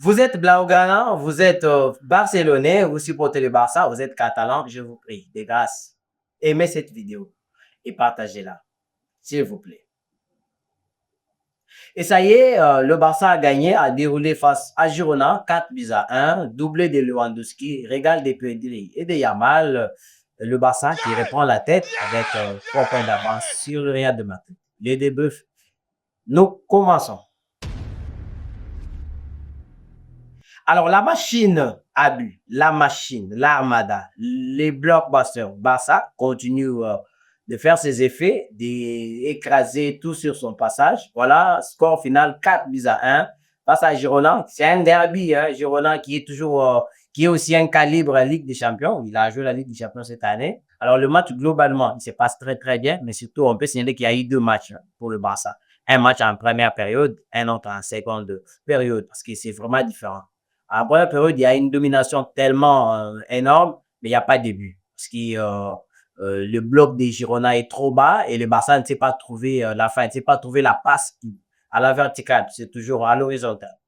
Vous êtes Blaugrana, vous êtes Barcelonais, vous supportez le Barça, vous êtes Catalan, je vous prie, de grâce, aimez cette vidéo et partagez-la, s'il vous plaît. Et ça y est, le Barça a gagné, a déroulé face à Girona, 4 buts à 1, doublé de Lewandowski, régal de Pedri et de Yamal. Le Barça qui reprend la tête avec 3 points d'avance sur le Real de Madrid. Les débriefs, nous commençons. Alors, la machine a bu, la machine, l'armada, les blockbusters, Barça continue de faire ses effets, d'écraser tout sur son passage. Voilà, score final 4 buts à 1 face à Girona. C'est un derby, hein, Girona qui est toujours, qui est aussi un calibre Ligue des Champions. Il a joué la Ligue des Champions cette année. Alors, le match, globalement, il se passe très, très bien, mais surtout, on peut signaler qu'il y a eu 2 matchs pour le Barça. Un match en première période, un autre en seconde période, parce que c'est vraiment différent. En première période, il y a une domination tellement énorme, mais il n'y a pas de début. Parce que le bloc des Girona est trop bas et le Barça ne sait pas trouver la fin, ne sait pas trouver la passe à la verticale. C'est toujours à l'horizontale.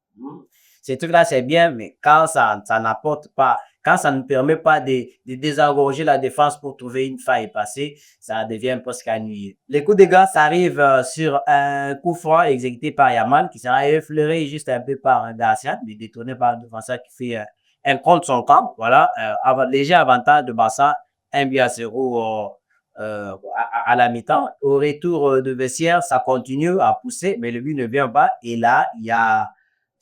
Ces trucs-là, c'est bien, mais quand ça n'apporte pas, quand ça ne permet pas de désengorger la défense pour trouver une faille passée, ça devient presque ennuyeux. Les coups de grâce arrivent sur un coup franc exécuté par Yamal, qui sera effleuré juste un peu par Garcia, mais détourné par le défenseur qui fait un contre son camp. Voilà, léger avantage de Barça, 1 but à 0 à la mi-temps. Au retour de vestiaire, ça continue à pousser, mais le but ne vient pas. Et là, il y a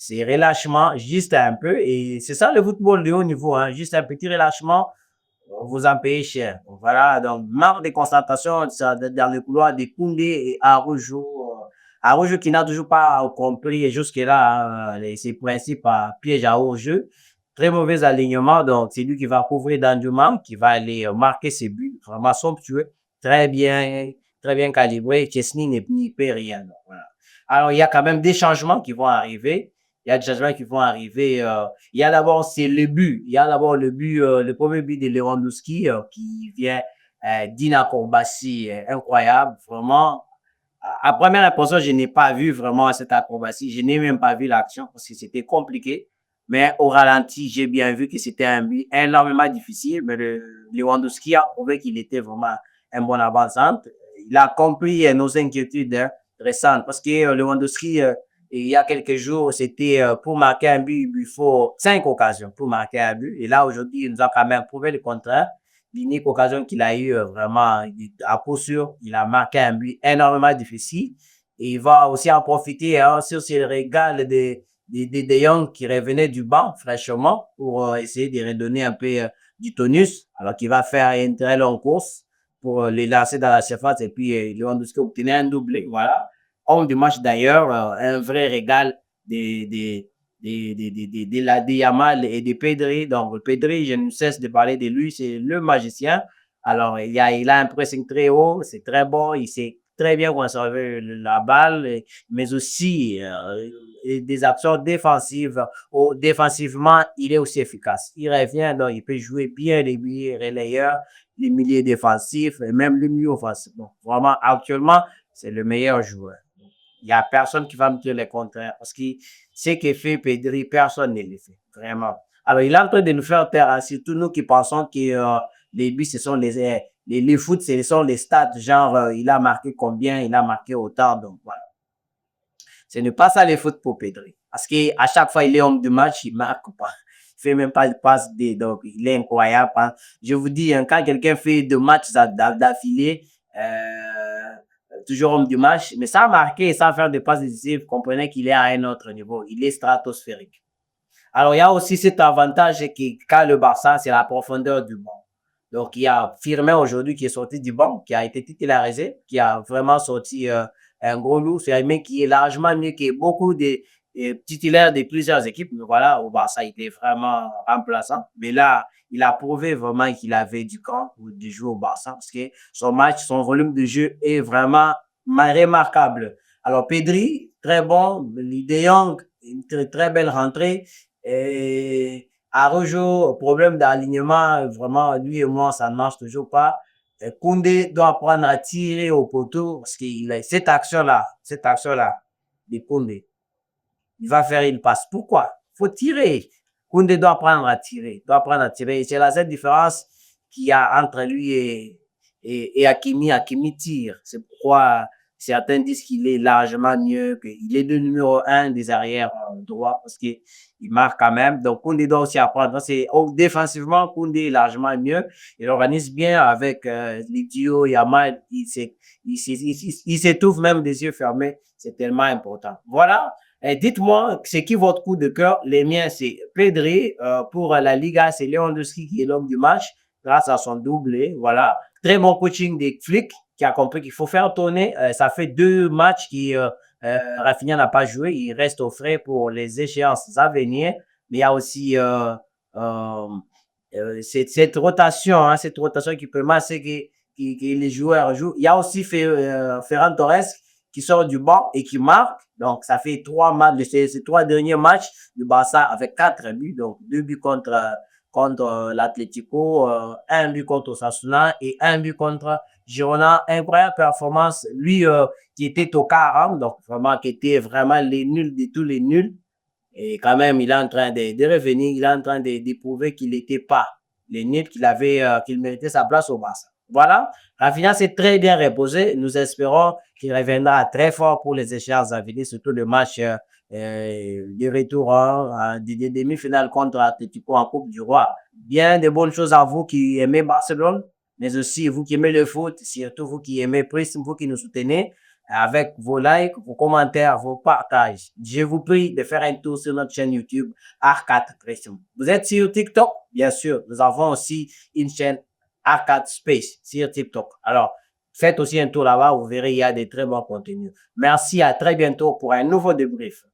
c'est relâchement juste un peu. Et c'est ça le football de haut niveau, hein. Juste un petit relâchement, vous en payez cher. Voilà, donc manque de concentration dans le couloir de Koundé et Arojo. Arojo qui n'a toujours pas compris jusque-là ses principes à piège à hors-jeu. Très mauvais alignement, donc c'est lui qui va couvrir Danjuma, qui va aller marquer ses buts. Vraiment somptueux, très bien calibré. Chesney n'y peut rien. Donc, voilà. Alors, il y a quand même des changements qui vont arriver. Il y a des changements qui vont arriver. Il y a d'abord, c'est le but. Il y a d'abord le but, le premier but de Lewandowski qui vient d'une acrobatie incroyable. Vraiment, à première impression, je n'ai pas vu vraiment cette acrobatie. Je n'ai même pas vu l'action parce que c'était compliqué. Mais au ralenti, j'ai bien vu que c'était un but énormément difficile. Mais Lewandowski a prouvé qu'il était vraiment un bon avant-centre. Il a compris nos inquiétudes récentes parce que Lewandowski, il y a quelques jours, c'était pour marquer un but, il faut 5 occasions pour marquer un but. Et là, aujourd'hui, il nous a quand même prouvé le contraire. L'unique occasion qu'il a eu vraiment à coup sûr, il a marqué un but énormément difficile. Et il va aussi en profiter sur ce régal de Young qui revenait du banc fraîchement pour essayer de redonner un peu du tonus. Alors qu'il va faire une très longue course pour les lancer dans la surface et puis Lewandowski obtenir un doublé. Voilà. Homme du match d'ailleurs, un vrai régal de Yamal et de Pedri. Donc, Pedri, je ne cesse de parler de lui, c'est le magicien. Alors, il a un pressing très haut, c'est très bon, il sait très bien conserver la balle, mais aussi des actions défensives. Défensivement, il est aussi efficace. Il revient, donc il peut jouer bien les milieux relayeurs, les milieux défensifs et même le milieu offensif. Donc, vraiment, actuellement, c'est le meilleur joueur. Il n'y a personne qui va me dire le contraire. Parce que ce que fait Pedri, personne ne le fait. Vraiment. Alors, il est en train de nous faire taire, surtout nous qui pensons que les buts, ce sont les foot, ce sont les stats. Genre, il a marqué combien, il a marqué autant. Donc, voilà. Ce n'est pas ça le foot pour Pedri. Parce qu'à chaque fois, il est homme du match, il marque pas. Il fait même pas de passe D. Donc, il est incroyable. Hein. Je vous dis, hein, quand quelqu'un fait 2 matchs d'affilée, toujours homme du match, mais sans marquer et sans faire de passes décisives, comprenez qu'il est à un autre niveau. Il est stratosphérique. Alors, il y a aussi cet avantage que quand le Barça, c'est la profondeur du banc. Donc, il y a Firmin aujourd'hui qui est sorti du banc, qui a été titularisé, qui a vraiment sorti un gros loup. C'est un mec qui est largement mieux que beaucoup de titulaires de plusieurs équipes. Mais voilà, au Barça, il était vraiment remplaçant. Mais là, il a prouvé vraiment qu'il avait du camp de jouer au Barça parce que son match, son volume de jeu est vraiment remarquable. Alors, Pedri, très bon. De Jong, une très belle rentrée. Et Arojo, problème d'alignement, vraiment, lui et moi, ça ne marche toujours pas. Et Koundé doit apprendre à tirer au poteau parce qu'il a cette action-là de Koundé. Il va faire une passe. Pourquoi? faut tirer. Koundé doit apprendre à tirer, doit apprendre à tirer. C'est la seule différence qu'il y a entre lui et Hakimi. Hakimi tire. C'est pourquoi certains disent qu'il est largement mieux, qu'il est le numéro un des arrières droits parce qu'il marque quand même. Donc, Koundé doit aussi apprendre. Donc, défensivement, Koundé est largement mieux. Il organise bien avec les duos, Yamal. Il s'étouffe même des yeux fermés. C'est tellement important. Voilà. Dites-moi, c'est qui votre coup de cœur? Les miens, c'est Pedri. Pour la Liga, c'est Lewandowski qui est l'homme du match grâce à son doublé. Voilà. Très bon coaching des flics qui a compris qu'il faut faire tourner. Ça fait 2 matchs Rafinha n'a pas joué. Il reste au frais pour les échéances à venir. Mais il y a aussi euh, cette rotation, hein, cette rotation qui peut masser que les joueurs jouent. Il y a aussi Ferran Torres qui sort du banc et qui marque. Donc, ça fait 3 matchs, ces 3 derniers matchs du Barça avec 4 buts. Donc, 2 buts contre l'Atlético, 1 but contre Osasuna et 1 but contre Girona. Incroyable performance. Lui, qui était au 40, donc vraiment, qui était vraiment les nuls de tous les nuls. Et quand même, il est en train de revenir, il est en train de prouver qu'il n'était pas les nuls, qu'il méritait sa place au Barça. Voilà. Rafinha s'est très bien reposé. Nous espérons qu'il reviendra très fort pour les échéances à venir, surtout le match de retour des demi-finales contre Atletico en Coupe du Roi. Bien de bonnes choses à vous qui aimez Barcelone, mais aussi vous qui aimez le foot, surtout vous qui aimez Prism, vous qui nous soutenez avec vos likes, vos commentaires, vos partages. Je vous prie de faire un tour sur notre chaîne YouTube Arcade Prism. Vous êtes sur TikTok? Bien sûr, nous avons aussi une chaîne Arcade Space sur TikTok. Alors, faites aussi un tour là-bas, vous verrez, il y a des très bons contenus. Merci, à très bientôt pour un nouveau débrief.